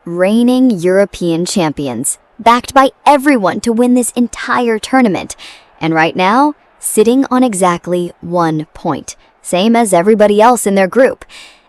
reigning European champions, backed by everyone to win this entire tournament. And right now, sitting on exactly 1 point, same as everybody else in their group.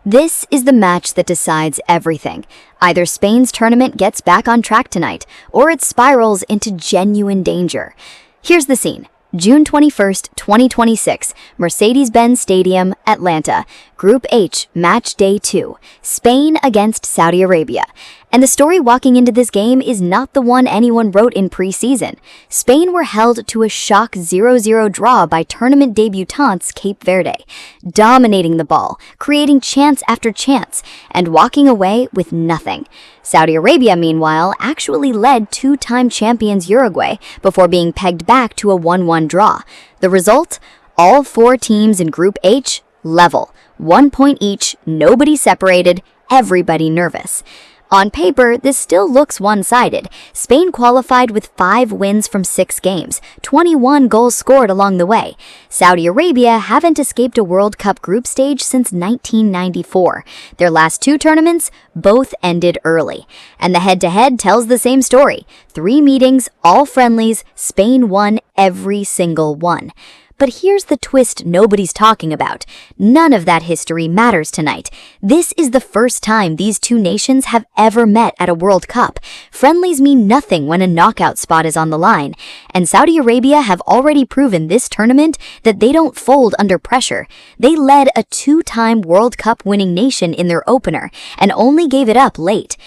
This is the match that decides everything. Either Spain's tournament gets back on track tonight, or it spirals into genuine danger. Here's the scene. June 21st, 2026, Mercedes-Benz Stadium, Atlanta. Group H, Match Day 2, Spain against Saudi Arabia. And the story walking into this game is not the one anyone wrote in pre-season. Spain were held to a shock 0-0 draw by tournament debutantes Cape Verde, dominating the ball, creating chance after chance, and walking away with nothing. Saudi Arabia, meanwhile, actually led two-time champions Uruguay before being pegged back to a 1-1 draw. The result? All four teams in Group H, level. 1 point each, nobody separated, everybody nervous. On paper, this still looks one-sided. Spain qualified with 5 wins from 6 games, 21 goals scored along the way. Saudi Arabia haven't escaped a World Cup group stage since 1994. Their last 2 tournaments both ended early. And the head-to-head tells the same story. 3 meetings, all friendlies, Spain won every single one. But here's the twist nobody's talking about. None of that history matters tonight. This is the first time these two nations have ever met at a World Cup. Friendlies mean nothing when a knockout spot is on the line. And Saudi Arabia have already proven this tournament that they don't fold under pressure. They led a 2-time World Cup winning nation in their opener and only gave it up late.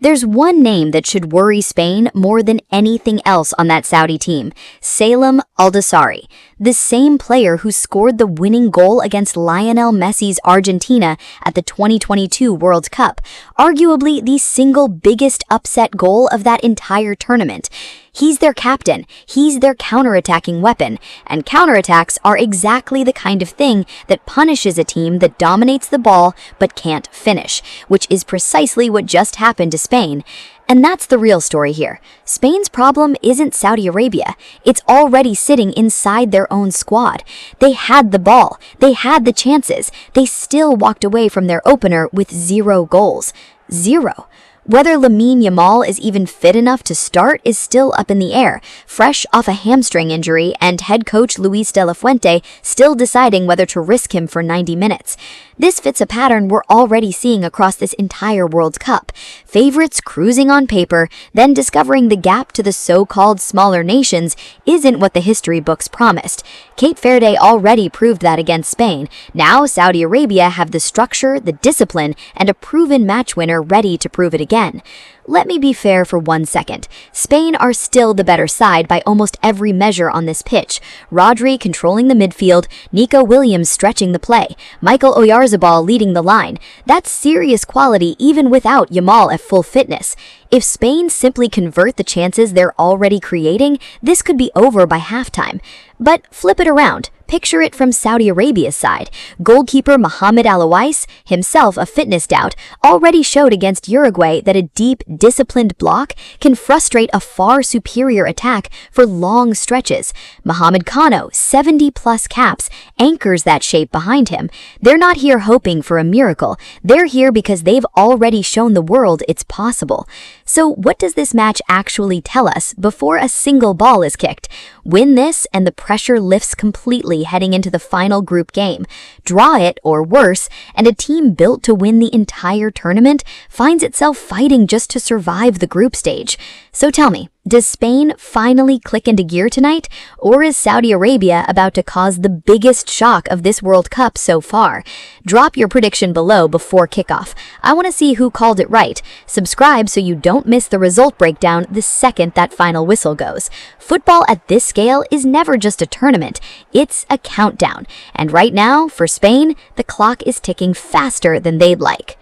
There's one name that should worry Spain more than anything else on that Saudi team: Salem Aldasari, the same player who scored the winning goal against Lionel Messi's Argentina at the 2022 World Cup, arguably the single biggest upset goal of that entire tournament. He's their captain, he's their counterattacking weapon, and counterattacks are exactly the kind of thing that punishes a team that dominates the ball but can't finish, which is precisely what just happened to Spain. And that's the real story here. Spain's problem isn't Saudi Arabia. It's already sitting inside their own squad. They had the ball. They had the chances. They still walked away from their opener with 0 goals. 0. Whether Lamine Yamal is even fit enough to start is still up in the air, fresh off a hamstring injury, and head coach Luis de la Fuente still deciding whether to risk him for 90 minutes. This fits a pattern we're already seeing across this entire World Cup. Favorites cruising on paper, then discovering the gap to the so-called smaller nations isn't what the history books promised. Cape Verde already proved that against Spain. Now Saudi Arabia have the structure, the discipline, and a proven match winner ready to prove it again. Let me be fair for 1 second. Spain are still the better side by almost every measure on this pitch. Rodri controlling the midfield, Nico Williams stretching the play, Michael Oyarzabal leading the line. That's serious quality even without Yamal at full fitness. If Spain simply convert the chances they're already creating, this could be over by halftime. But flip it around. Picture it from Saudi Arabia's side. Goalkeeper Mohamed Alouais, himself a fitness doubt, already showed against Uruguay that a deep, disciplined block can frustrate a far superior attack for long stretches. Mohamed Kano, 70-plus caps, anchors that shape behind him. They're not here hoping for a miracle. They're here because they've already shown the world it's possible. So what does this match actually tell us before a single ball is kicked? Win this and the pressure lifts completely heading into the final group game. Draw it, or worse, and a team built to win the entire tournament finds itself fighting just to survive the group stage. So tell me, does Spain finally click into gear tonight, or is Saudi Arabia about to cause the biggest shock of this World Cup so far? Drop your prediction below before kickoff. I want to see who called it right. Subscribe so you don't miss the result breakdown the second that final whistle goes. Football at this scale is never just a tournament, it's a countdown. And right now, for Spain, the clock is ticking faster than they'd like.